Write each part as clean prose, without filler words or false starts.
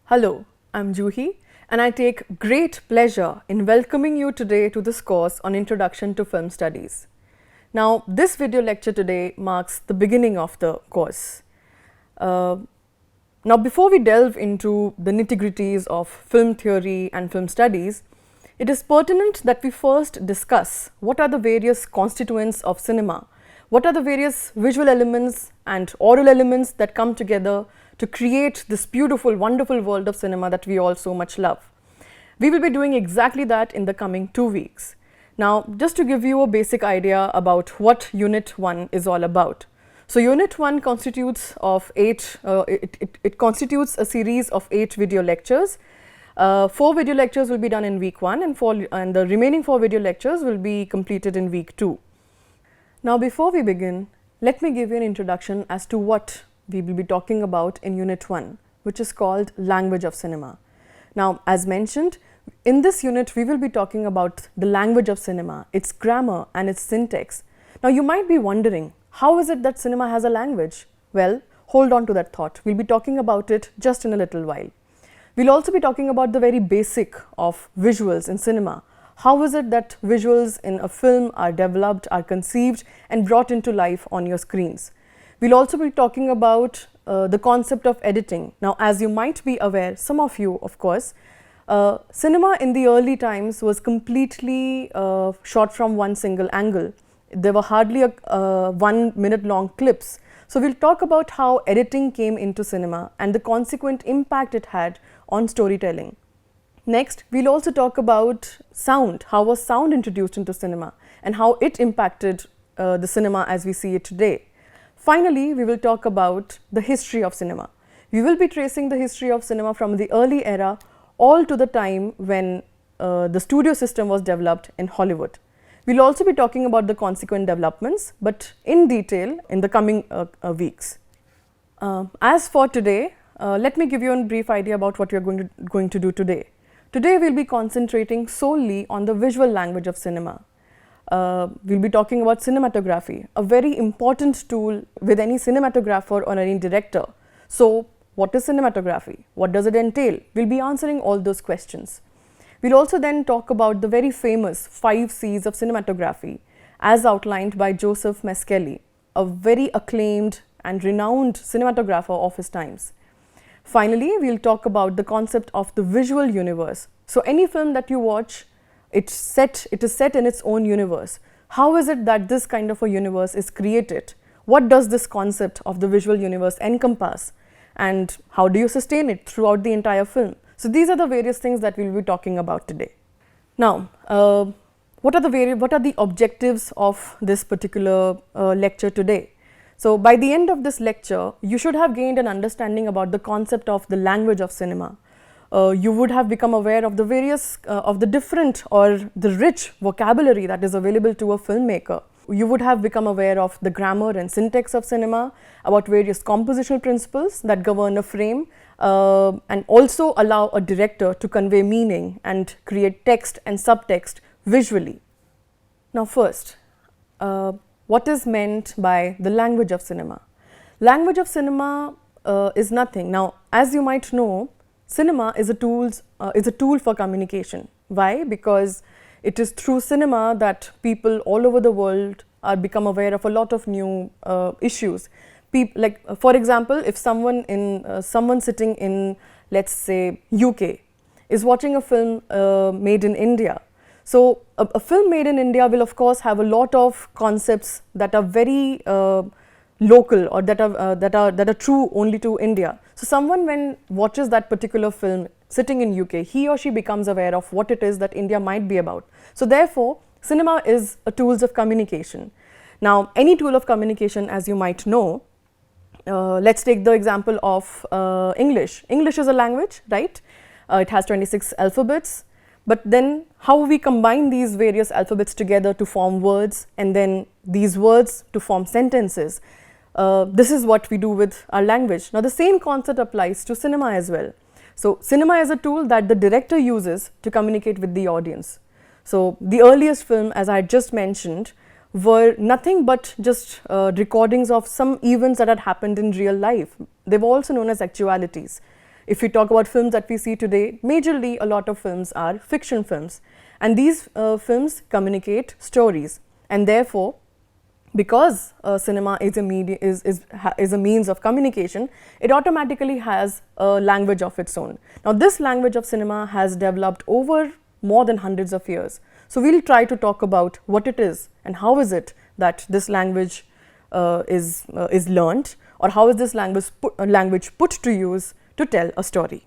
Hello, I'm Juhi, and I take great pleasure in welcoming you today to this course on Introduction to Film Studies. Now, this video lecture today marks the beginning of the course. Now, before we delve into the nitty-gritties of film theory and film studies, it is pertinent that we first discuss what are the various constituents of cinema, what are the various visual elements and oral elements that come together to create this beautiful, wonderful world of cinema that we all so much love. We will be doing exactly that in the coming 2 weeks. Now, just to give you a basic idea about what Unit 1 is all about. So, Unit 1 constitutes of it constitutes a series of 8 video lectures. 4 video lectures will be done in week 1 and the remaining 4 video lectures will be completed in week 2. Now, before we begin, let me give you an introduction as to what we will be talking about in Unit 1, which is called Language of Cinema. Now, as mentioned, in this unit we will be talking about the language of cinema, its grammar and its syntax. Now, you might be wondering, how is it that cinema has a language? Well, hold on to that thought. We'll be talking about it just in a little while. We'll also be talking about the very basic of visuals in cinema. How is it that visuals in a film are developed, are conceived and brought into life on your screens? We'll also be talking about the concept of editing. Now, as you might be aware, some of you of course, cinema in the early times was completely shot from one single angle. There were hardly 1 minute long clips. So, we'll talk about how editing came into cinema and the consequent impact it had on storytelling. Next, we'll also talk about sound. How was sound introduced into cinema and how it impacted the cinema as we see it today. Finally, we will talk about the history of cinema. We will be tracing the history of cinema from the early era all to the time when the studio system was developed in Hollywood. We'll also be talking about the consequent developments, but in detail in the coming weeks. As for today, let me give you a brief idea about what we are going to do today. Today, we'll be concentrating solely on the visual language of cinema. We'll be talking about cinematography, a very important tool with any cinematographer or any director. So, what is cinematography? What does it entail? We'll be answering all those questions. We'll also then talk about the very famous 5 C's of cinematography as outlined by Joseph Mescali, a very acclaimed and renowned cinematographer of his times. Finally, we'll talk about the concept of the visual universe. So, any film that you watch, it is set in its own universe. How is it that this kind of a universe is created? What does this concept of the visual universe encompass? And how do you sustain it throughout the entire film? So, these are the various things that we will be talking about today. Now, what are the objectives of this particular lecture today? So, by the end of this lecture, you should have gained an understanding about the concept of the language of cinema. You would have become aware of the various, of the different or the rich vocabulary that is available to a filmmaker. You would have become aware of the grammar and syntax of cinema, about various compositional principles that govern a frame and also allow a director to convey meaning and create text and subtext visually. Now, first, what is meant by the language of cinema? Language of cinema is nothing. Now, as you might know, cinema is a tool for communication. Why? Because it is through cinema that people all over the world are become aware of a lot of new issues. For example, if someone sitting in, let's say, UK is watching a film made in India. So, a film made in India will of course have a lot of concepts that are very local or that are true only to India. So, someone when watches that particular film sitting in UK, he or she becomes aware of what it is that India might be about. So, therefore, cinema is a tool of communication. Now, any tool of communication, as you might know, let's take the example of English. English is a language, right? It has 26 alphabets. But then how we combine these various alphabets together to form words and then these words to form sentences. This is what we do with our language. Now, the same concept applies to cinema as well. So, cinema is a tool that the director uses to communicate with the audience. So, the earliest film, as I had just mentioned, were nothing but just recordings of some events that had happened in real life. They were also known as actualities. If we talk about films that we see today, majorly a lot of films are fiction films, and these films communicate stories, and therefore because cinema is a media is a means of communication, it automatically has a language of its own. Now this language of cinema has developed over more than hundreds of years. So we'll try to talk about what it is and how is it that this language is learnt, or how is this language put to use to tell a story.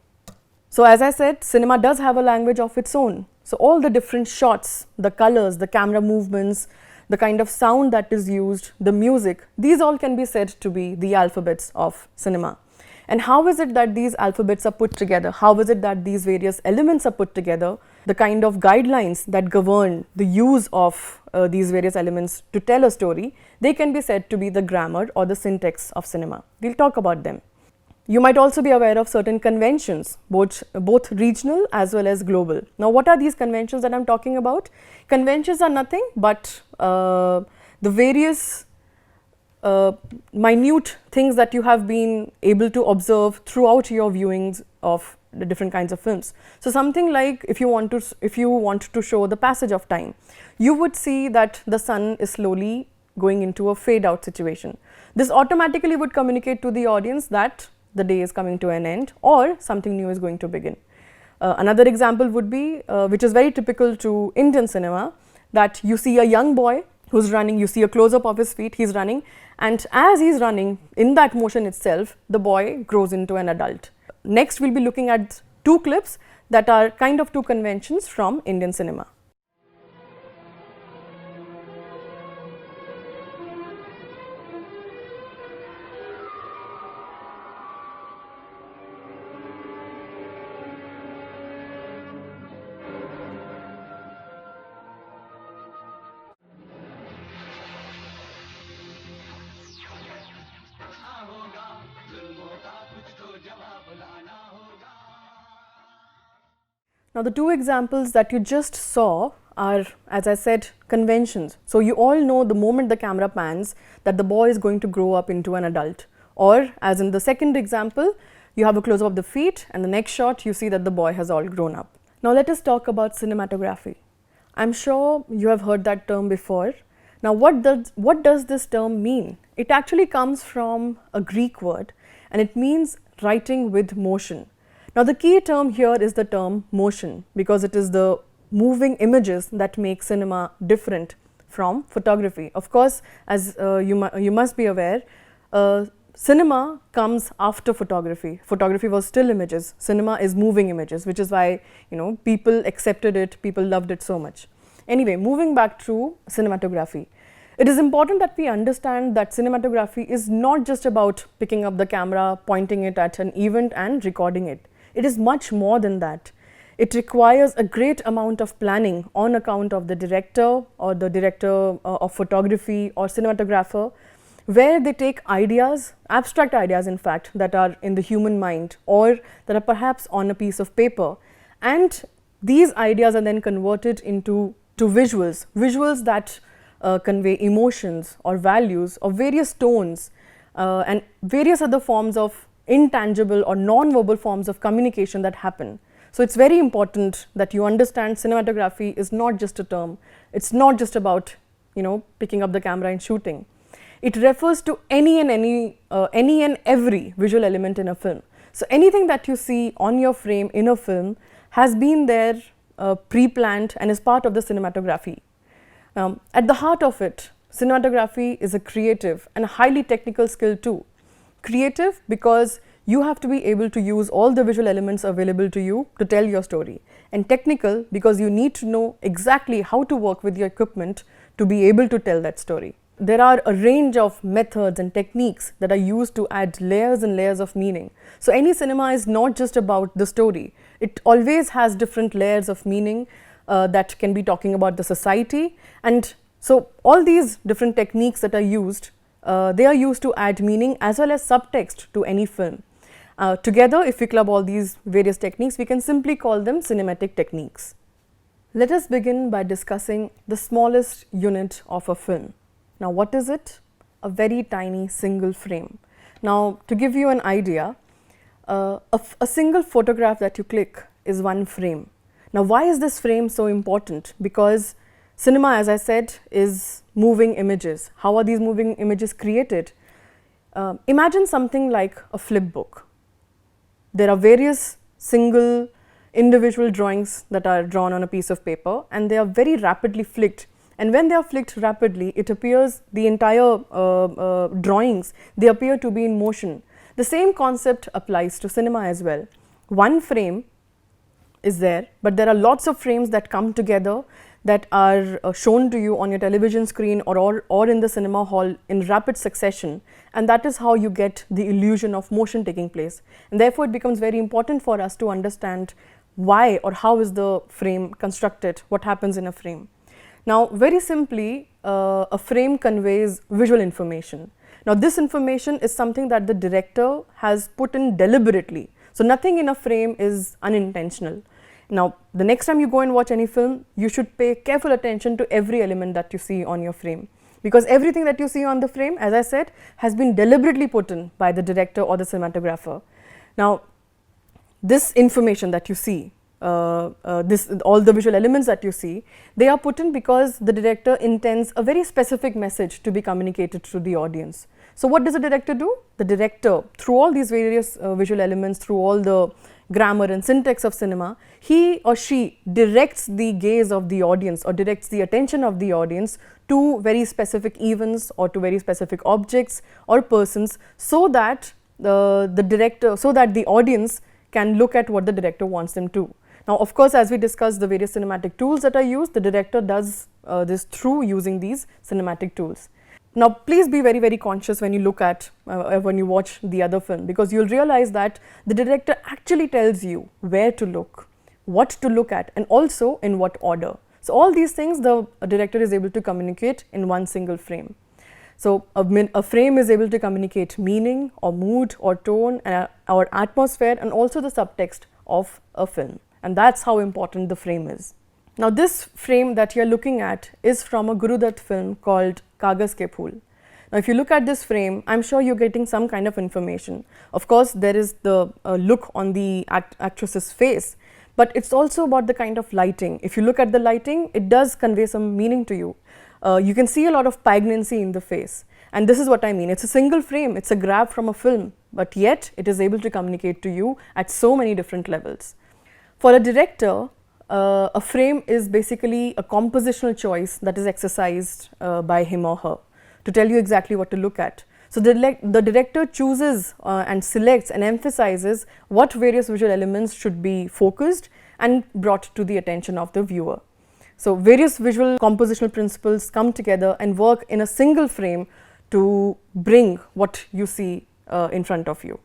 So as I said, cinema does have a language of its own. So all the different shots, the colors, the camera movements, the kind of sound that is used, the music, these all can be said to be the alphabets of cinema. And how is it that these alphabets are put together? How is it that these various elements are put together? The kind of guidelines that govern the use of these various elements to tell a story, they can be said to be the grammar or the syntax of cinema. We'll talk about them. You might also be aware of certain conventions, both regional as well as global. Now, what are these conventions that I'm talking about? Conventions are nothing but the various minute things that you have been able to observe throughout your viewings of the different kinds of films. So something like if you want to show the passage of time, you would see that the sun is slowly going into a fade out situation. This automatically would communicate to the audience that the day is coming to an end or something new is going to begin. Another example would be, which is very typical to Indian cinema, that you see a young boy who's running, you see a close-up of his feet, he's running, and as he's running, in that motion itself, the boy grows into an adult. Next, we'll be looking at two clips that are kind of two conventions from Indian cinema. Now, the two examples that you just saw are, as I said, conventions. So, you all know the moment the camera pans that the boy is going to grow up into an adult, or as in the second example, you have a close-up of the feet and the next shot you see that the boy has all grown up. Now, let us talk about cinematography. I'm sure you have heard that term before. Now, what does this term mean? It actually comes from a Greek word, and it means writing with motion. Now, the key term here is the term motion, because it is the moving images that make cinema different from photography. Of course, as you must be aware, cinema comes after photography. Photography was still images, cinema is moving images, which is why people accepted it, people loved it so much. Anyway, moving back to cinematography. It is important that we understand that cinematography is not just about picking up the camera, pointing it at an event and recording it. It is much more than that. It requires a great amount of planning on account of the director or the director of photography or cinematographer, where they take ideas, abstract ideas in fact, that are in the human mind or that are perhaps on a piece of paper, and these ideas are then converted into visuals that convey emotions or values of various tones and various other forms of intangible or non-verbal forms of communication that happen. So, it's very important that you understand cinematography is not just a term, it's not just about picking up the camera and shooting. It refers to any and every visual element in a film. So, anything that you see on your frame in a film has been there pre-planned and is part of the cinematography. At the heart of it, cinematography is a creative and a highly technical skill too. Creative because you have to be able to use all the visual elements available to you to tell your story, and technical because you need to know exactly how to work with your equipment to be able to tell that story. There are a range of methods and techniques that are used to add layers and layers of meaning. So, any cinema is not just about the story, it always has different layers of meaning that can be talking about the society, and so all these different techniques that are used, they are used to add meaning as well as subtext to any film. Together, if we club all these various techniques, we can simply call them cinematic techniques. Let us begin by discussing the smallest unit of a film. Now, what is it? A very tiny single frame. Now, to give you an idea, a single photograph that you click is one frame. Now, why is this frame so important? Because cinema, as I said, is moving images. How are these moving images created? Imagine something like a flip book. There are various single individual drawings that are drawn on a piece of paper, and they are very rapidly flicked. And when they are flicked rapidly, it appears the entire drawings, they appear to be in motion. The same concept applies to cinema as well. One frame is there, but there are lots of frames that come together that are shown to you on your television screen or in the cinema hall in rapid succession, and that is how you get the illusion of motion taking place. And therefore, it becomes very important for us to understand why or how is the frame constructed, what happens in a frame. Now, very simply, a frame conveys visual information. Now, this information is something that the director has put in deliberately. So, nothing in a frame is unintentional. Now, the next time you go and watch any film, you should pay careful attention to every element that you see on your frame, because everything that you see on the frame, as I said, has been deliberately put in by the director or the cinematographer. Now, this information that you see, all the visual elements that you see, they are put in because the director intends a very specific message to be communicated to the audience. So, what does the director do? The director, through all these various visual elements, through all the grammar and syntax of cinema, he or she directs the gaze of the audience or directs the attention of the audience to very specific events or to very specific objects or persons, so that the audience can look at what the director wants them to. Now, of course, as we discussed the various cinematic tools that are used, the director does this through using these cinematic tools. Now, please be very, very conscious when you look at, when you watch the other film, because you'll realize that the director actually tells you where to look, what to look at, and also in what order. So, all these things the director is able to communicate in one single frame. So, a frame is able to communicate meaning or mood or tone or atmosphere, and also the subtext of a film, and that's how important the frame is. Now, this frame that you are looking at is from a Guru Dutt film called Kagaz Ke Phool. Now, if you look at this frame, I am sure you are getting some kind of information. Of course, there is the look on the actress's face, but it is also about the kind of lighting. If you look at the lighting, it does convey some meaning to you. You can see a lot of poignancy in the face, and this is what I mean. It's a single frame, it's a grab from a film, but yet it is able to communicate to you at so many different levels. For a director, a frame is basically a compositional choice that is exercised by him or her to tell you exactly what to look at. So, the director chooses and selects and emphasizes what various visual elements should be focused and brought to the attention of the viewer. So, various visual compositional principles come together and work in a single frame to bring what you see in front of you.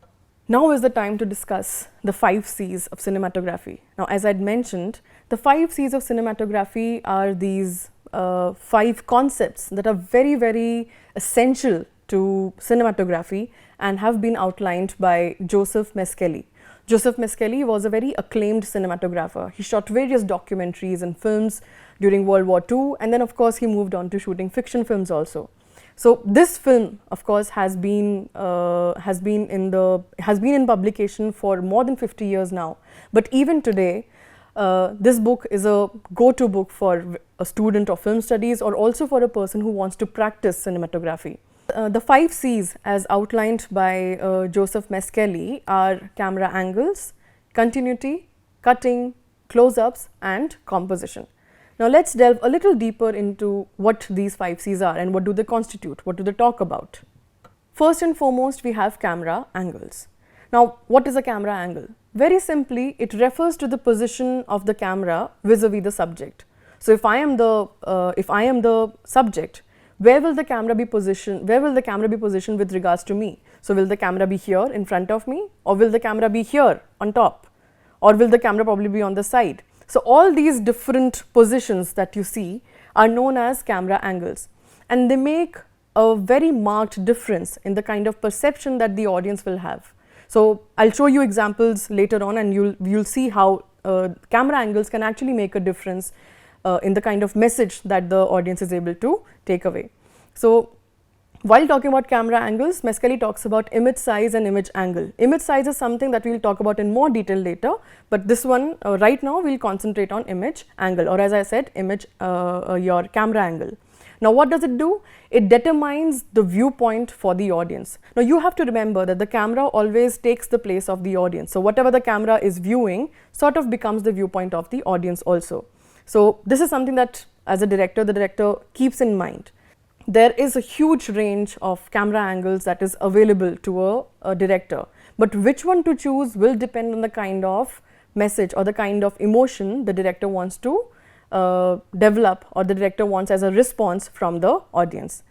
Now is the time to discuss the 5 C's of cinematography. Now, as I had mentioned, the 5 C's of cinematography are these 5 concepts that are very, very essential to cinematography and have been outlined by Joseph Meskelly. Joseph Meskelly was a very acclaimed cinematographer. He shot various documentaries and films during World War II, and then of course he moved on to shooting fiction films also. So, this film of course has been in publication for more than 50 years now, but even today this book is a go-to book for a student of film studies or also for a person who wants to practice cinematography. The 5 C's as outlined by Joseph Meskelly are camera angles, continuity, cutting, close-ups and composition. Now, let us delve a little deeper into what these 5 C's are and what do they constitute, what do they talk about. First and foremost, we have camera angles. Now, what is a camera angle? Very simply, it refers to the position of the camera vis-a-vis the subject. So, if I am the subject, where will the camera be positioned? Where will the camera be positioned with regards to me? So, will the camera be here in front of me, or will the camera be here on top, or will the camera probably be on the side? So, all these different positions that you see are known as camera angles, and they make a very marked difference in the kind of perception that the audience will have. So, I will show you examples later on, and you'll see how camera angles can actually make a difference in the kind of message that the audience is able to take away. So, While talking about camera angles, Mescali talks about image size and image angle. Image size is something that we will talk about in more detail later, but this one right now we will concentrate on image angle, or as I said, image your camera angle. Now what does it do? It determines the viewpoint for the audience. Now you have to remember that the camera always takes the place of the audience. So whatever the camera is viewing sort of becomes the viewpoint of the audience also. So this is something that as a director, the director keeps in mind. There is a huge range of camera angles that is available to a director, but which one to choose will depend on the kind of message or the kind of emotion the director wants to develop or the director wants as a response from the audience.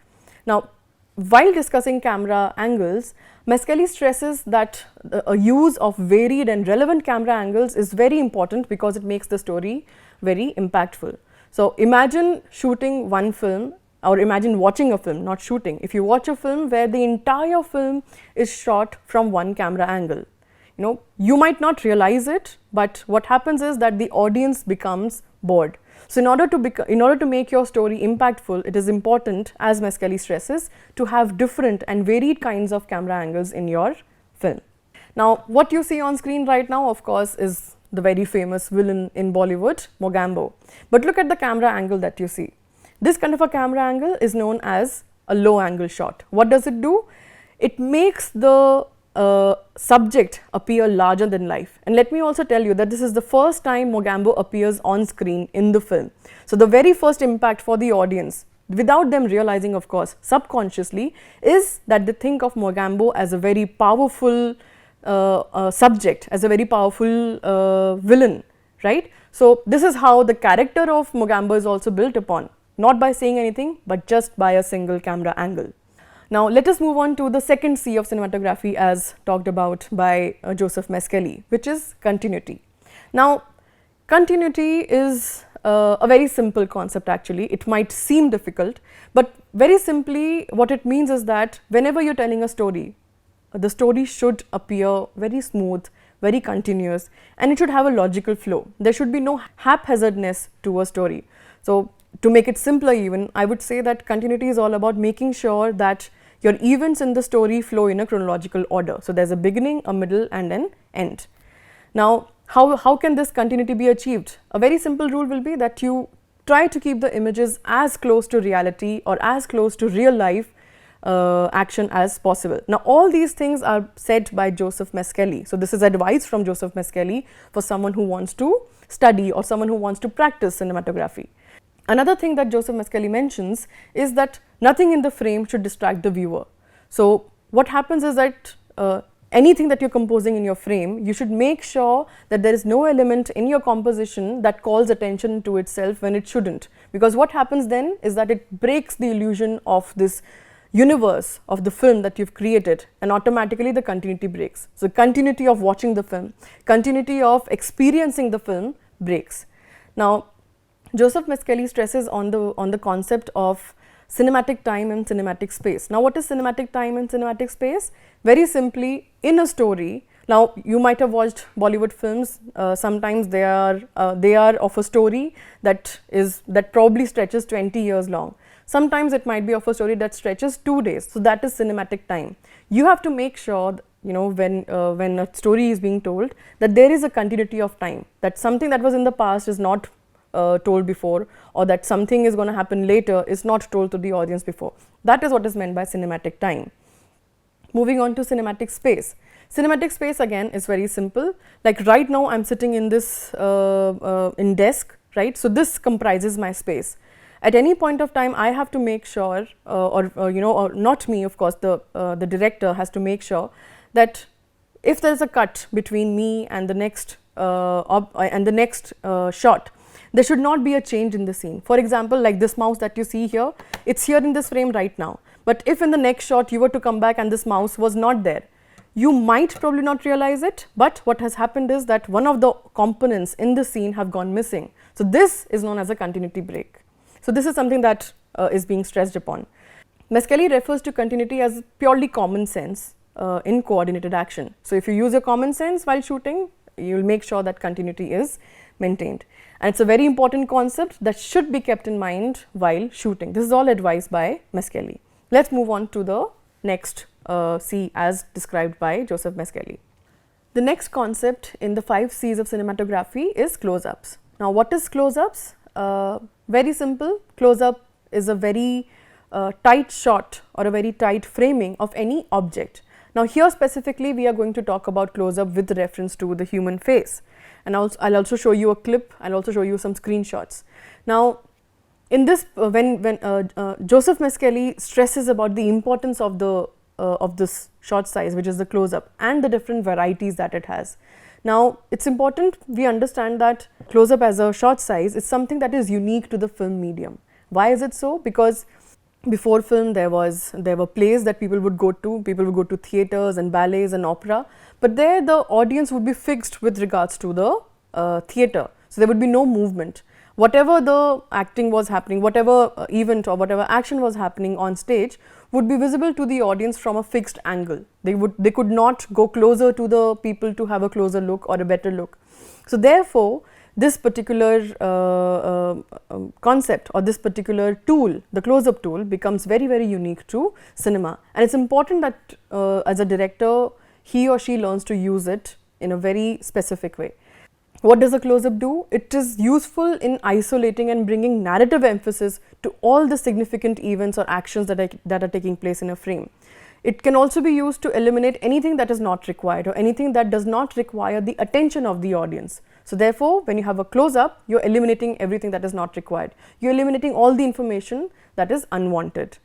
Now, while discussing camera angles, Mescali stresses that a use of varied and relevant camera angles is very important because it makes the story very impactful. So, imagine shooting one film, or imagine watching a film, not shooting. If you watch a film where the entire film is shot from one camera angle, you might not realize it, but what happens is that the audience becomes bored. So in order to make your story impactful, it is important, as Mescali stresses, to have different and varied kinds of camera angles in your film. Now what you see on screen right now, of course, is the very famous villain in Bollywood, Mogambo. But look at the camera angle that you see. This kind of a camera angle is known as a low angle shot. What does it do? It makes the subject appear larger than life. And let me also tell you that this is the first time Mogambo appears on screen in the film. So the very first impact for the audience, without them realizing, of course, subconsciously, is that they think of Mogambo as a very powerful subject, as a very powerful villain, right? So this is how the character of Mogambo is also built upon. Not by saying anything, but just by a single camera angle. Now let us move on to the second C of cinematography as talked about by Joseph Mescali, which is continuity. Now continuity is a very simple concept actually. It might seem difficult, but very simply what it means is that whenever you are telling a story, the story should appear very smooth, very continuous, and it should have a logical flow. There should be no haphazardness to a story. So to make it simpler even, I would say that continuity is all about making sure that your events in the story flow in a chronological order. So there is a beginning, a middle and an end. Now how can this continuity be achieved? A very simple rule will be that you try to keep the images as close to reality or as close to real life action as possible. Now all these things are said by Joseph Mescali. So this is advice from Joseph Mescali for someone who wants to study or someone who wants to practice cinematography. Another thing that Joseph Mescali mentions is that nothing in the frame should distract the viewer. So what happens is that anything that you are composing in your frame, you should make sure that there is no element in your composition that calls attention to itself when it shouldn't. Because what happens then is that it breaks the illusion of this universe of the film that you have created, and automatically the continuity breaks. So continuity of watching the film, continuity of experiencing the film breaks. Now Joseph Mescali stresses on the concept of cinematic time and cinematic space. Now what is cinematic time and cinematic space? Very simply, in a story, now you might have watched Bollywood films, sometimes they are of a story that probably stretches 20 years long. Sometimes it might be of a story that stretches 2 days, so that is cinematic time. You have to make sure when a story is being told, that there is a continuity of time, that something that was in the past is not told before, or that something is going to happen later is not told to the audience before. That is what is meant by cinematic time. Moving on to cinematic space. Cinematic space again is very simple. Like right now I am sitting in this in desk, right? So this comprises my space. At any point of time I have to make sure or not me, of course, the director has to make sure that if there is a cut between me and the next shot, there should not be a change in the scene. For example, like this mouse that you see here, it's here in this frame right now. But if in the next shot you were to come back and this mouse was not there, you might probably not realize it, but what has happened is that one of the components in the scene have gone missing. So this is known as a continuity break. So this is something that is being stressed upon. Mescali refers to continuity as purely common sense in coordinated action. So if you use your common sense while shooting, you will make sure that continuity is maintained. And it's a very important concept that should be kept in mind while shooting. This is all advised by Mescali. Let's move on to the next C as described by Joseph Mescali. The next concept in the 5 C's of cinematography is close-ups. Now, what is close-ups? Very simple. Close-up is a very tight shot or a very tight framing of any object. Now, here specifically we are going to talk about close-up with reference to the human face, and I'll also show you a clip. I'll also show you some screenshots. Now, in this, when Joseph Mescali stresses about the importance of this shot size, which is the close-up, and the different varieties that it has. Now, it's important we understand that close-up as a shot size is something that is unique to the film medium. Why is it so? Because before film there were plays that people would go to theatres and ballets and opera, but there the audience would be fixed with regards to the theatre, so there would be no movement. Whatever the acting was happening, whatever event or whatever action was happening on stage would be visible to the audience from a fixed angle. They could not go closer to the people to have a closer look or a better look. So therefore, this particular concept or this particular tool, the close-up tool, becomes very, very unique to cinema, and it's important that as a director he or she learns to use it in a very specific way. What does a close-up do? It is useful in isolating and bringing narrative emphasis to all the significant events or actions that are taking place in a frame. It can also be used to eliminate anything that is not required or anything that does not require the attention of the audience. So therefore, when you have a close-up, you're eliminating everything that is not required. You're eliminating all the information that is unwanted.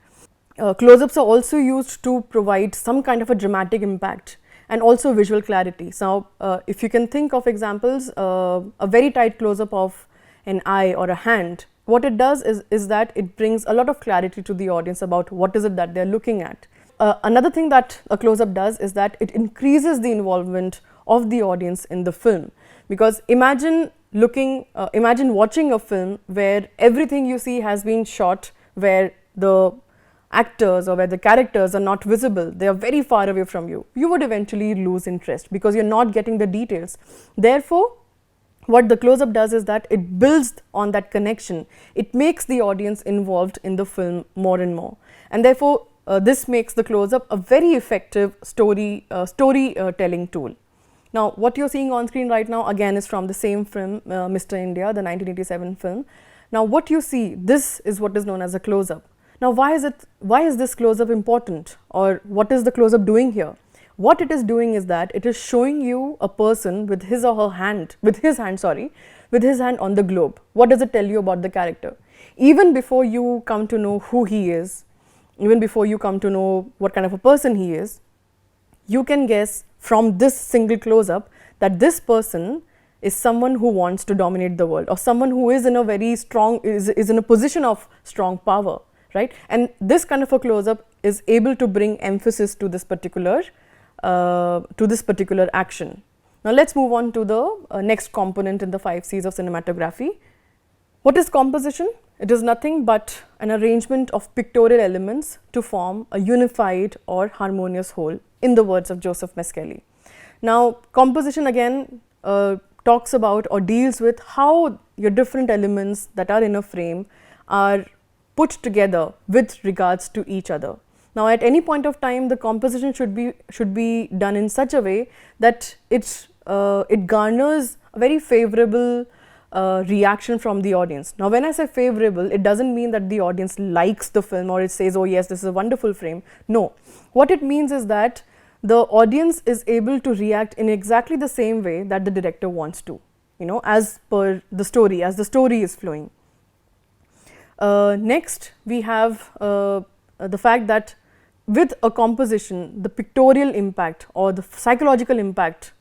Close-ups are also used to provide some kind of a dramatic impact and also visual clarity. So, if you can think of examples, a very tight close-up of an eye or a hand, what it does is that it brings a lot of clarity to the audience about what is it that they are looking at. Another thing that a close-up does is that it increases the involvement of the audience in the film, because imagine watching a film where everything you see has been shot where the actors or where the characters are not visible, they are very far away from you. You would eventually lose interest because you're not getting the details. Therefore, what the close-up does is that it builds on that connection. It makes the audience involved in the film more and more, and therefore this makes the close-up a very effective storytelling tool. Now, what you're seeing on screen right now again is from the same film, Mr. India, the 1987 film. Now, what you see, this is what is known as a close-up. Now, why is this close-up important, or what is the close-up doing here? What it is doing is that it is showing you a person with his hand on the globe. What does it tell you about the character? Even before you come to know who he is, even before you come to know what kind of a person he is, you can guess from this single close-up that this person is someone who wants to dominate the world, or someone who is in a very strong, is in a position of strong power. Right? And this kind of a close-up is able to bring emphasis to this particular action. Now, let's move on to the next component in the 5 C's of cinematography. What is composition? It is nothing but an arrangement of pictorial elements to form a unified or harmonious whole, in the words of Joseph Mescali. Now, composition again talks about or deals with how your different elements that are in a frame are put together with regards to each other. Now, at any point of time, the composition should be done in such a way that it garners a very favorable reaction from the audience. Now, when I say favorable, it doesn't mean that the audience likes the film or it says, oh yes, this is a wonderful frame. No, what it means is that the audience is able to react in exactly the same way that the director wants to, as per the story, as the story is flowing. Next, we have the fact that with a composition, the pictorial impact or the psychological impact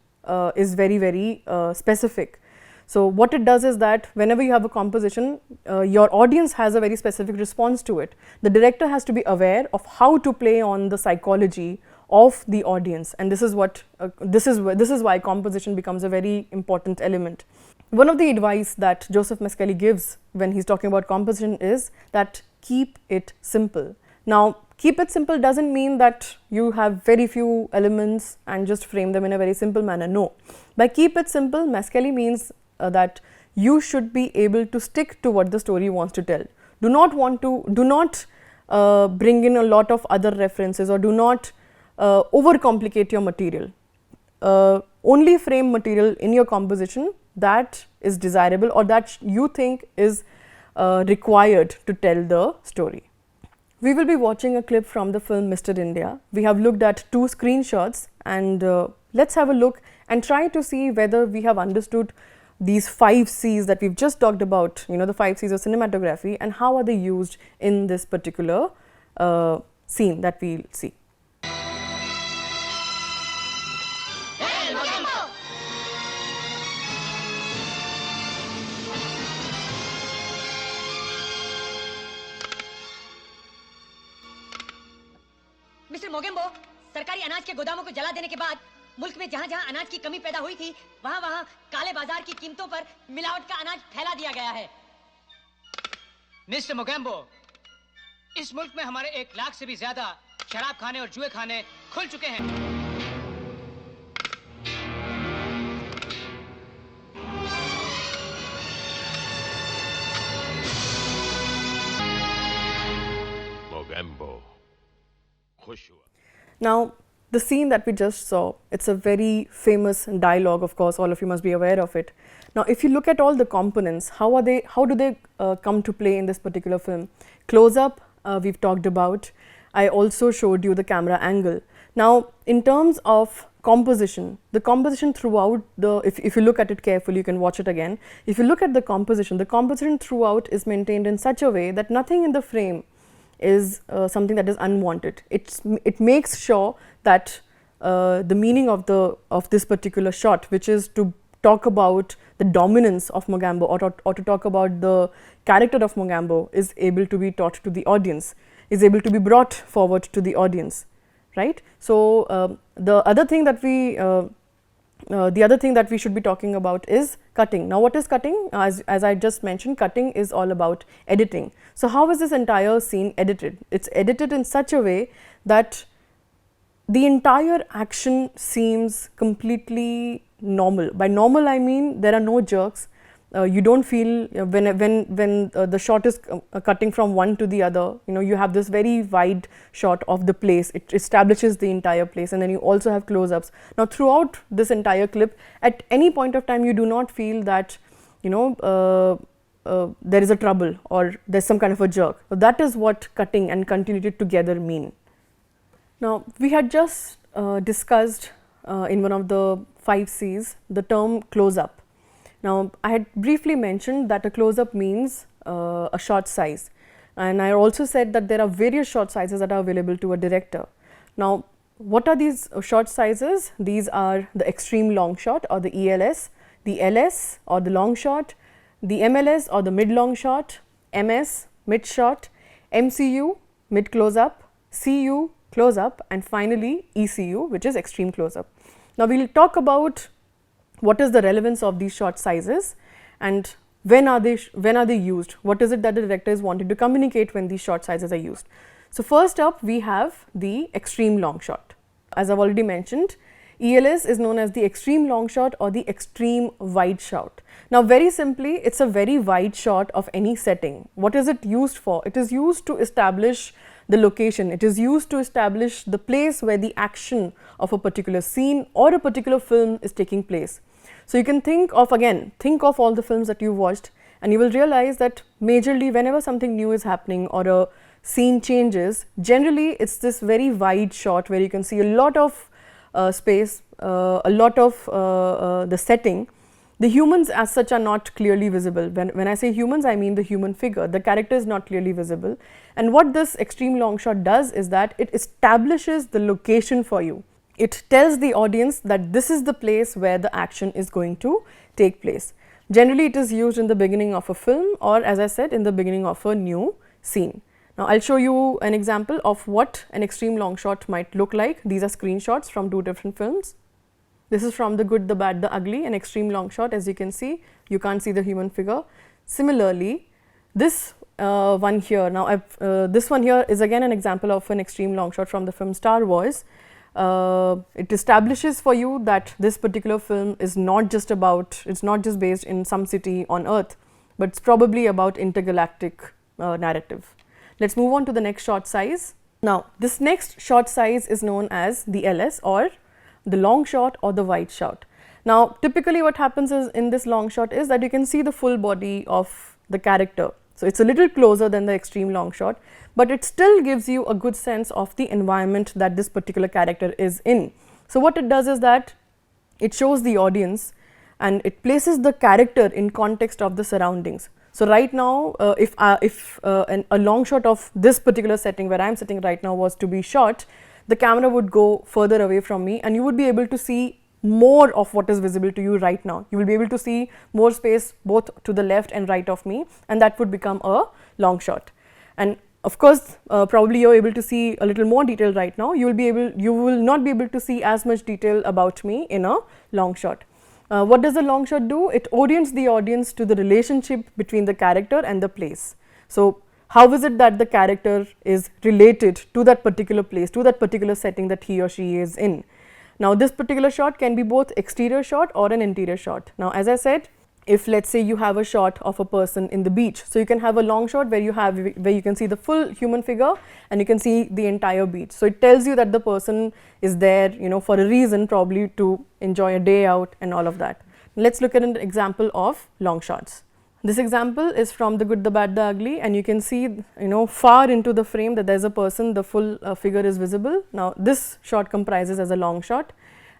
is very, very specific. So, what it does is that whenever you have a composition, your audience has a very specific response to it. The director has to be aware of how to play on the psychology of the audience, and this is why composition becomes a very important element. One of the advice that Joseph Mescali gives when he's talking about composition is that keep it simple. Now, keep it simple doesn't mean that you have very few elements and just frame them in a very simple manner. No. By keep it simple, Mescali means that you should be able to stick to what the story wants to tell. Do not bring in a lot of other references or do not overcomplicate your material. Only frame material in your composition that is desirable or that you think is required to tell the story. We will be watching a clip from the film Mr. India. We have looked at 2 screenshots and let's have a look and try to see whether we have understood these 5 C's that we've just talked about, you know, the 5 C's of cinematography, and how are they used in this particular scene that we'll see. Mister Mogambo, सरकारी अनाज के गोदामों को जला देने के बाद मुल्क में जहां-जहां अनाज की कमी पैदा हुई थी, वहां-वहां काले बाजार की कीमतों पर मिलावट का अनाज फैला दिया गया है। मिस्टर मोगेम्बो, इस मुल्क में हमारे 1 लाख से भी ज्यादा शराब खाने और जुए खाने खुल चुके हैं। मोगेम्बो खुश हुआ। Now, the scene that we just saw, it's a very famous dialogue, of course, all of you must be aware of it. Now, if you look at all the components, how do they come to play in this particular film? Close-up, we've talked about. I also showed you the camera angle. Now, in terms of composition, the composition throughout if you look at it carefully, you can watch it again. If you look at the composition throughout is maintained in such a way that nothing in the frame is something that is unwanted. It makes sure that the meaning of this particular shot, which is to talk about the dominance of Mogambo or to talk about the character of Mogambo, is able to be taught to the audience, is able to be brought forward to the audience, right? So the other thing that we should be talking about is cutting. Now, what is cutting? As I just mentioned, cutting is all about editing. So, how is this entire scene edited? It's edited in such a way that the entire action seems completely normal. By normal, I mean there are no jerks. You don't feel when the shot is cutting from one to the other, you know, you have this very wide shot of the place. It establishes the entire place, and then you also have close-ups. Now, throughout this entire clip, at any point of time, you do not feel that, you know, there is a trouble or there's some kind of a jerk. So that is what cutting and continuity together mean. Now, we had just discussed in one of the 5 C's the term close-up. Now, I had briefly mentioned that a close-up means a shot size, and I also said that there are various shot sizes that are available to a director. Now, what are these shot sizes? These are the extreme long shot or the ELS, the LS or the long shot, the MLS or the mid long shot, MS mid shot, MCU mid close-up, CU close-up, and finally ECU, which is extreme close-up. Now, we will talk about what is the relevance of these shot sizes and when are they used? What is it that the director is wanting to communicate when these shot sizes are used? So, first up we have the extreme long shot. As I have already mentioned, ELS is known as the extreme long shot or the extreme wide shot. Now, very simply, it is a very wide shot of any setting. What is it used for? It is used to establish the location. It is used to establish the place where the action of a particular scene or a particular film is taking place. So, you can think of all the films that you watched, and you will realize that majorly whenever something new is happening or a scene changes, generally it is this very wide shot where you can see a lot of space, a lot of the setting. The humans as such are not clearly visible. When I say humans, I mean the human figure. The character is not clearly visible, and what this extreme long shot does is that it establishes the location for you. It tells the audience that this is the place where the action is going to take place. Generally, it is used in the beginning of a film, or as I said, in the beginning of a new scene. Now, I will show you an example of what an extreme long shot might look like. These are screenshots from 2 different films. This is from The Good, the Bad, the Ugly, an extreme long shot. As you can see, you can't see the human figure. Similarly, this one here, now this one here is again an example of an extreme long shot from the film Star Wars. It establishes for you that this particular film is not just based in some city on earth, but it's probably about intergalactic narrative. Let's move on to the next shot size. Now, this next shot size is known as the LS, or the long shot or the wide shot. Now, typically what happens is in this long shot is that you can see the full body of the character. So, it is a little closer than the extreme long shot, but it still gives you a good sense of the environment that this particular character is in. So, what it does is that it shows the audience and it places the character in context of the surroundings. So, right now if a long shot of this particular setting where I am sitting right now was to be shot, the camera would go further away from me and you would be able to see more of what is visible to you right now. You will be able to see more space both to the left and right of me, and that would become a long shot. And of course, probably you are able to see a little more detail right now. You will not be able to see as much detail about me in a long shot. What does the long shot do? It orients the audience to the relationship between the character and the place. So, how is it that the character is related to that particular place, to that particular setting that he or she is in? Now, this particular shot can be both exterior shot or an interior shot. Now, as I said, if let's say you have a shot of a person in the beach, so you can have a long shot where you can see the full human figure and you can see the entire beach. So, it tells you that the person is there, you know, for a reason, probably to enjoy a day out and all of that. Let's look at an example of long shots. This example is from The Good, the Bad, the Ugly, and you can see, you know, far into the frame that there is a person, the full figure is visible. Now, this shot comprises as a long shot,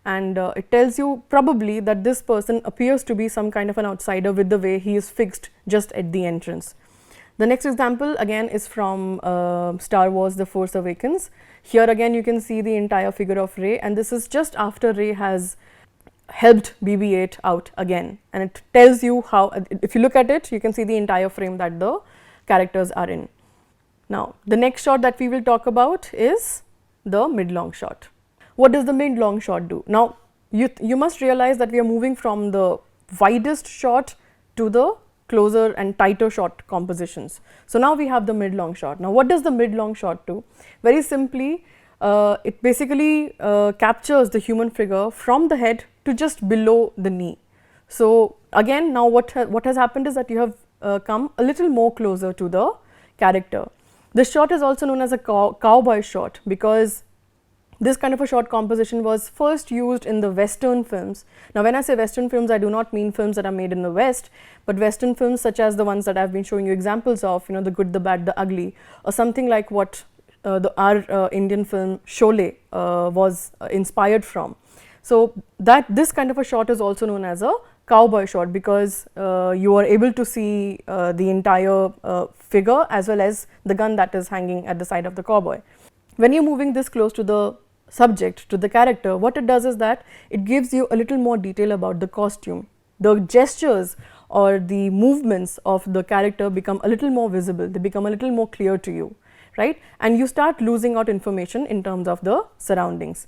and it tells you probably that this person appears to be some kind of an outsider with the way he is fixed just at the entrance. The next example again is from Star Wars The Force Awakens. Here again you can see the entire figure of Rey, and this is just after Rey has helped BB-8 out again, and it tells you how, if you look at it, you can see the entire frame that the characters are in. Now, the next shot that we will talk about is the mid-long shot. What does the mid-long shot do? Now, you must realize that we are moving from the widest shot to the closer and tighter shot compositions. So, now we have the mid-long shot. Now, what does the mid-long shot do? Very simply, it basically captures the human figure from the head to just below the knee. So, again, now what has happened is that you have come a little more closer to the character. This shot is also known as a cowboy shot, because this kind of a shot composition was first used in the Western films. Now, when I say Western films, I do not mean films that are made in the West, but Western films such as the ones that I have been showing you examples of, you know, The Good, the Bad, the Ugly, or something like what our Indian film Sholay was inspired from. So, this kind of a shot is also known as a cowboy shot, because you are able to see the entire figure as well as the gun that is hanging at the side of the cowboy. When you are moving this close to the subject, to the character, what it does is that it gives you a little more detail about the costume. The gestures or the movements of the character become a little more visible, they become a little more clear to you, right? And you start losing out information in terms of the surroundings.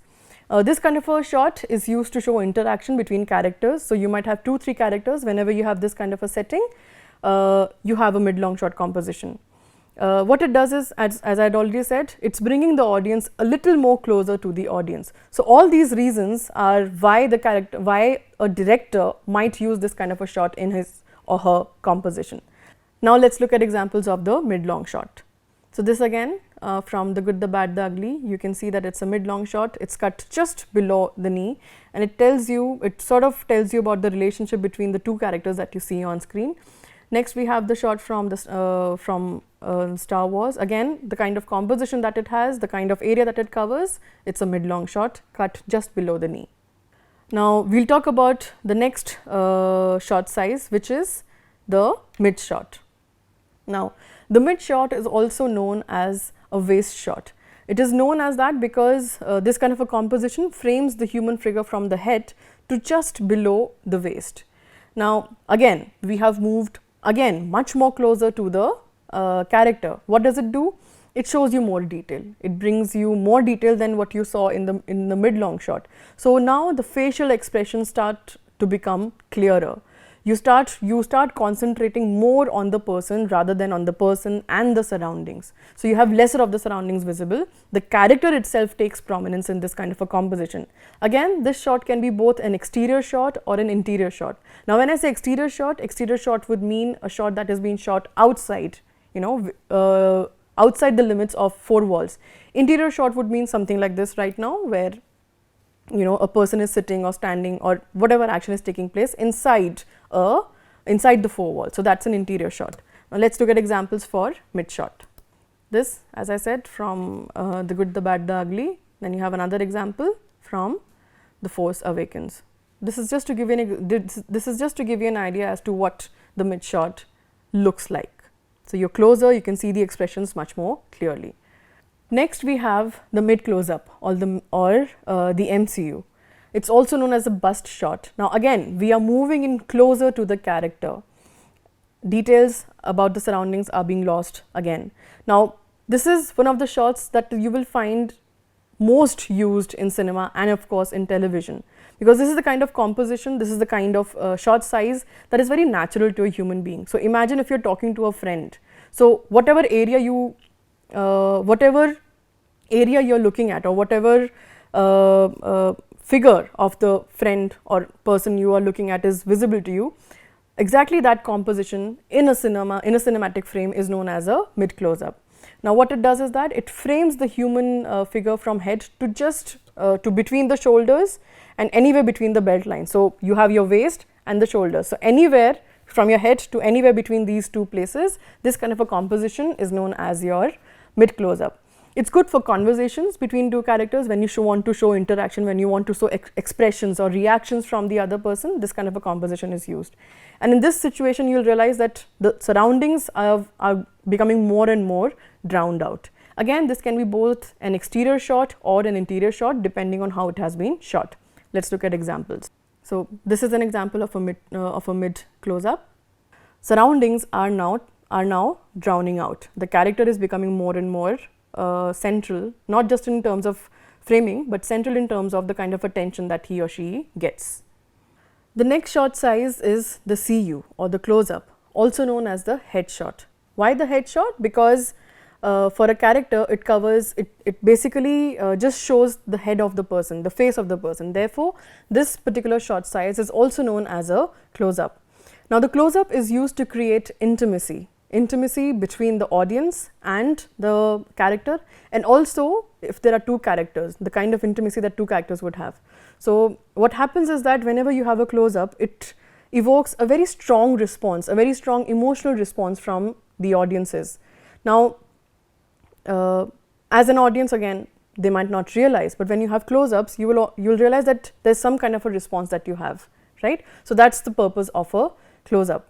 This kind of a shot is used to show interaction between characters. So, you might have 2-3 characters. Whenever you have this kind of a setting, you have a mid-long shot composition. What it does is, as I had already said, it is bringing the audience a little more closer to the audience. So, all these reasons are why a director might use this kind of a shot in his or her composition. Now, let us look at examples of the mid-long shot. So, this again from The Good, the Bad, the Ugly, you can see that it is a mid-long shot, it is cut just below the knee, and it sort of tells you about the relationship between the two characters that you see on screen. Next, we have the shot from Star Wars. Again, the kind of composition that it has, the kind of area that it covers, it is a mid-long shot cut just below the knee. Now, we will talk about the next shot size, which is the mid shot. Now, the mid shot is also known as a waist shot. It is known as that because this kind of a composition frames the human figure from the head to just below the waist. Now, again, we have moved again much more closer to the character. What does it do? It shows you more detail. It brings you more detail than what you saw in the mid-long shot. So, now the facial expressions start to become clearer. You start concentrating more on the person rather than on the person and the surroundings. So, you have lesser of the surroundings visible. The character itself takes prominence in this kind of a composition. Again, this shot can be both an exterior shot or an interior shot. Now, when I say exterior shot would mean a shot that has been shot outside, you know, outside the limits of four walls. Interior shot would mean something like this right now, where a person is sitting or standing or whatever action is taking place inside the four walls. So that's an interior shot. Now let's look at examples for mid shot. This, as I said, from The Good, the Bad, the Ugly. Then you have another example from The Force Awakens. This is just to give you an idea as to what the mid shot looks like. So you're closer, you can see the expressions much more clearly. Next we have the mid close up or the MCU. It's also known as a bust shot. Now again, we are moving in closer to the character. Details about the surroundings are being lost again. Now this is one of the shots that you will find most used in cinema and of course in television, because this is the kind of composition, this is the kind of shot size that is very natural to a human being. So imagine if you're talking to a friend. So whatever area you're looking at, or whatever figure of the friend or person you are looking at is visible to you, exactly that composition in a cinematic frame is known as a mid close up. Now what it does is that it frames the human figure from head to just to between the shoulders and anywhere between the belt line. So you have your waist and the shoulders. So anywhere from your head to anywhere between these two places, this kind of a composition is known as your mid close up. It's good for conversations between two characters, when you want to show interaction, when you want to show expressions or reactions from the other person, this kind of a composition is used. And in this situation, you'll realize that the surroundings are becoming more and more drowned out. Again, this can be both an exterior shot or an interior shot depending on how it has been shot. Let's look at examples. So this is an example of a mid close up. Surroundings are now drowning out. The character is becoming more and more central, not just in terms of framing, but central in terms of the kind of attention that he or she gets. The next shot size is the CU or the close up, also known as the headshot. Why the headshot? Because for a character, it basically just shows the head of the person, the face of the person. Therefore, this particular shot size is also known as a close up. Now the close up is used to create intimacy between the audience and the character, and also if there are two characters, the kind of intimacy that two characters would have. So what happens is that whenever you have a close up, it evokes a very strong response, a very strong emotional response from the audiences. Now as an audience, again, they might not realize, but when you have close ups, you'll realize that there's some kind of a response that you have, right? So that's the purpose of a close up.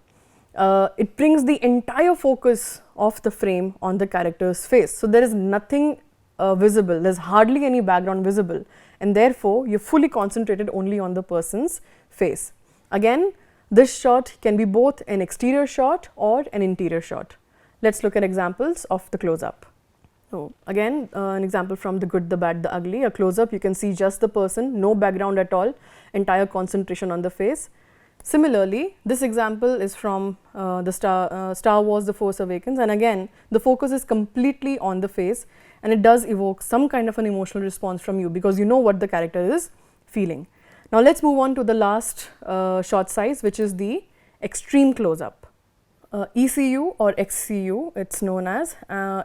It brings the entire focus of the frame on the character's face. So there is nothing visible, there's hardly any background visible, and therefore you're fully concentrated only on the person's face. Again, this shot can be both an exterior shot or an interior shot. Let's look at examples of the close up. So again, an example from The Good, the Bad, the Ugly. A close up, you can see just the person, no background at all, entire concentration on the face. Similarly, this example is from the Star Wars The Force Awakens, and again the focus is completely on the face, and it does evoke some kind of an emotional response from you because you know what the character is feeling. Now let's move on to the last shot size, which is the extreme close up. ECU or XCU, it's known as,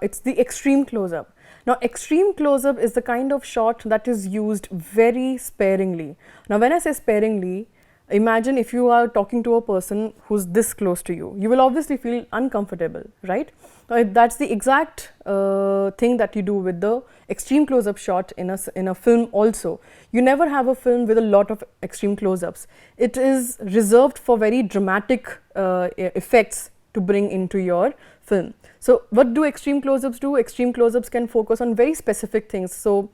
it's the extreme close up. Now extreme close up is the kind of shot that is used very sparingly. Now when I say sparingly, imagine if you are talking to a person who's this close to you, you will obviously feel uncomfortable, right? That's the exact thing that you do with the extreme close-up shot in a film also. You never have a film with a lot of extreme close-ups. It is reserved for very dramatic effects to bring into your film. So what do extreme close-ups do? Extreme close-ups can focus on very specific things. So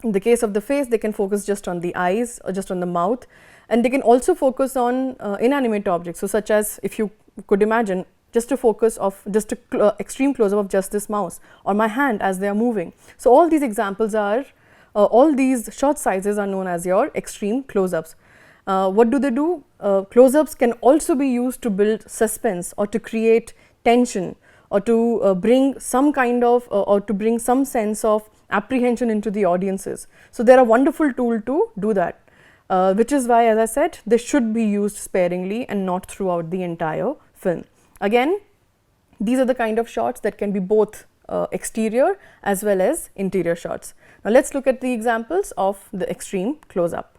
in the case of the face, they can focus just on the eyes or just on the mouth, and they can also focus on inanimate objects. So such as, if you could imagine, just a focus of just a extreme close-up of just this mouse or my hand as they are moving. So all these examples are, all these shot sizes are known as your extreme close-ups. What do they do? Close-ups can also be used to build suspense or to create tension or to bring some kind of or to bring some sense of apprehension into the audiences. So they're a wonderful tool to do that, which is why, as I said, they should be used sparingly and not throughout the entire film. Again, these are the kind of shots that can be both exterior as well as interior shots. Now let's look at the examples of the extreme close-up.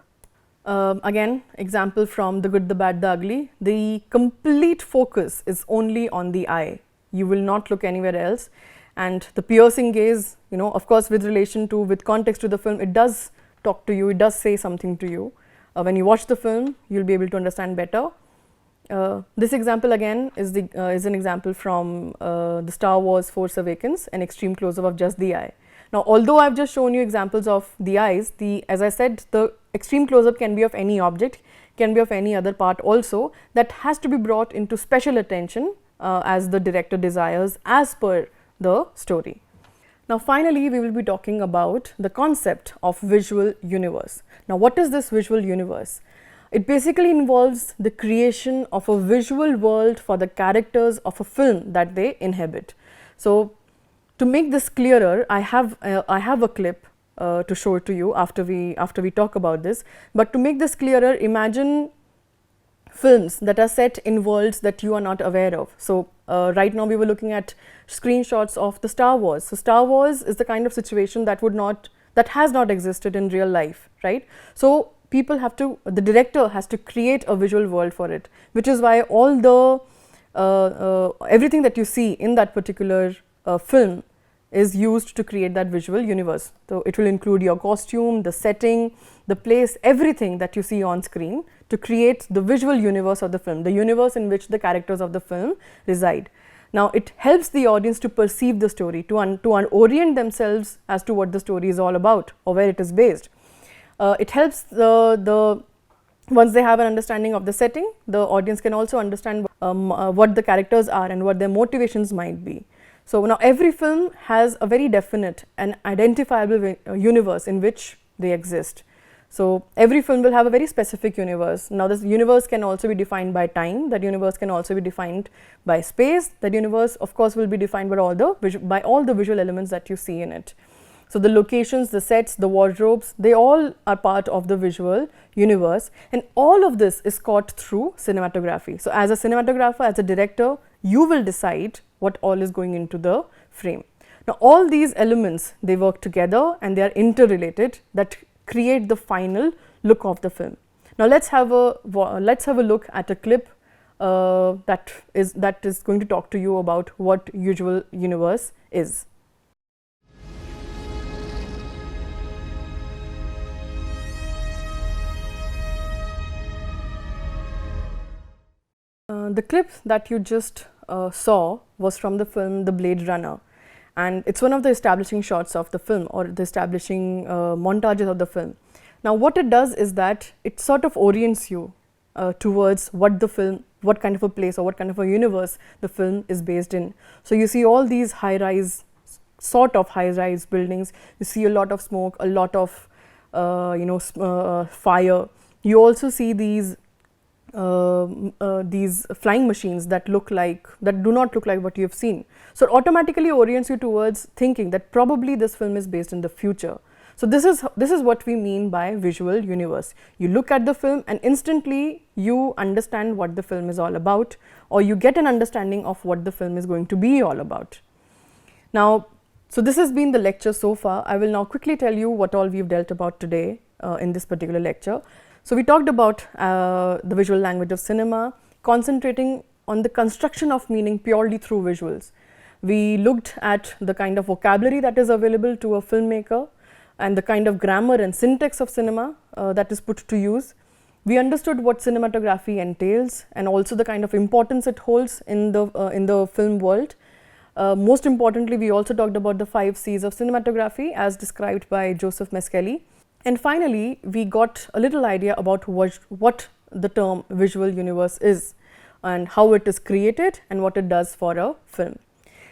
Again, example from The Good, the Bad, the Ugly. The complete focus is only on the eye. You will not look anywhere else, and the piercing gaze, you know, of course with context to the film, it does talk to you, it does say something to you. When you watch the film, you'll be able to understand better. This example again is an example from the Star Wars Force Awakens, an extreme close-up of just the eye. Now, although I've just shown you examples of the eyes, as I said, the extreme close-up can be of any object, can be of any other part also, that has to be brought into special attention as the director desires as per the story. Now, finally, we will be talking about the concept of visual universe. Now, what is this visual universe? It basically involves the creation of a visual world for the characters of a film that they inhabit. So, to make this clearer, I have a clip to show it to you after we talk about this. But to make this clearer, imagine films that are set in worlds that you are not aware of. So, right now we were looking at screenshots of the Star Wars. So, Star Wars is the kind of situation that has not existed in real life, right? So, the director has to create a visual world for it, which is why all the everything that you see in that particular film is used to create that visual universe. So, it will include your costume, the setting, the place, everything that you see on screen to create the visual universe of the film, the universe in which the characters of the film reside. Now, it helps the audience to perceive the story, to orient themselves as to what the story is all about or where it is based. It helps once they have an understanding of the setting, the audience can also understand what the characters are and what their motivations might be. So, now every film has a very definite and identifiable universe in which they exist. So, every film will have a very specific universe. Now, this universe can also be defined by time, that universe can also be defined by space, that universe of course will be defined by all the visual elements that you see in it. So, the locations, the sets, the wardrobes, they all are part of the visual universe, and all of this is caught through cinematography. So, as a cinematographer, as a director, you will decide what all is going into the frame. Now, all these elements, they work together and they are interrelated that create the final look of the film. Now, let's have a look at a clip that is going to talk to you about what visual universe is. The clip that you just saw was from the film The Blade Runner, and it's one of the establishing shots of the film, or the establishing montages of the film. Now, what it does is that it sort of orients you towards what kind of a place or what kind of a universe the film is based in. So, you see all these high-rise buildings, you see a lot of smoke, a lot of fire. You also see these flying machines that do not look like what you have seen. So, it automatically orients you towards thinking that probably this film is based in the future. So, this is what we mean by visual universe. You look at the film and instantly you understand what the film is all about, or you get an understanding of what the film is going to be all about. Now, so this has been the lecture so far. I will now quickly tell you what all we have dealt about today in this particular lecture. So, we talked about the visual language of cinema, concentrating on the construction of meaning purely through visuals. We looked at the kind of vocabulary that is available to a filmmaker and the kind of grammar and syntax of cinema that is put to use. We understood what cinematography entails and also the kind of importance it holds in the film world. Most importantly, we also talked about the 5 C's of cinematography as described by Joseph Mescali. And finally, we got a little idea about what the term visual universe is and how it is created and what it does for a film.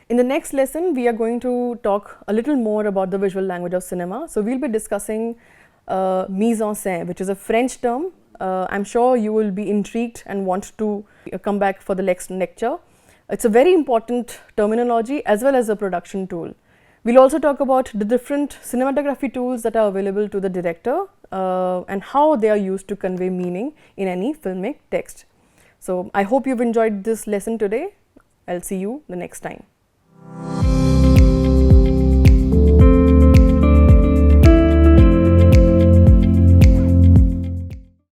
In the next lesson, we are going to talk a little more about the visual language of cinema. So, we will be discussing mise en scène, which is a French term. I am sure you will be intrigued and want to come back for the next lecture. It is a very important terminology as well as a production tool. We will also talk about the different cinematography tools that are available to the director and how they are used to convey meaning in any filmic text. So, I hope you have enjoyed this lesson today. I will see you the next time.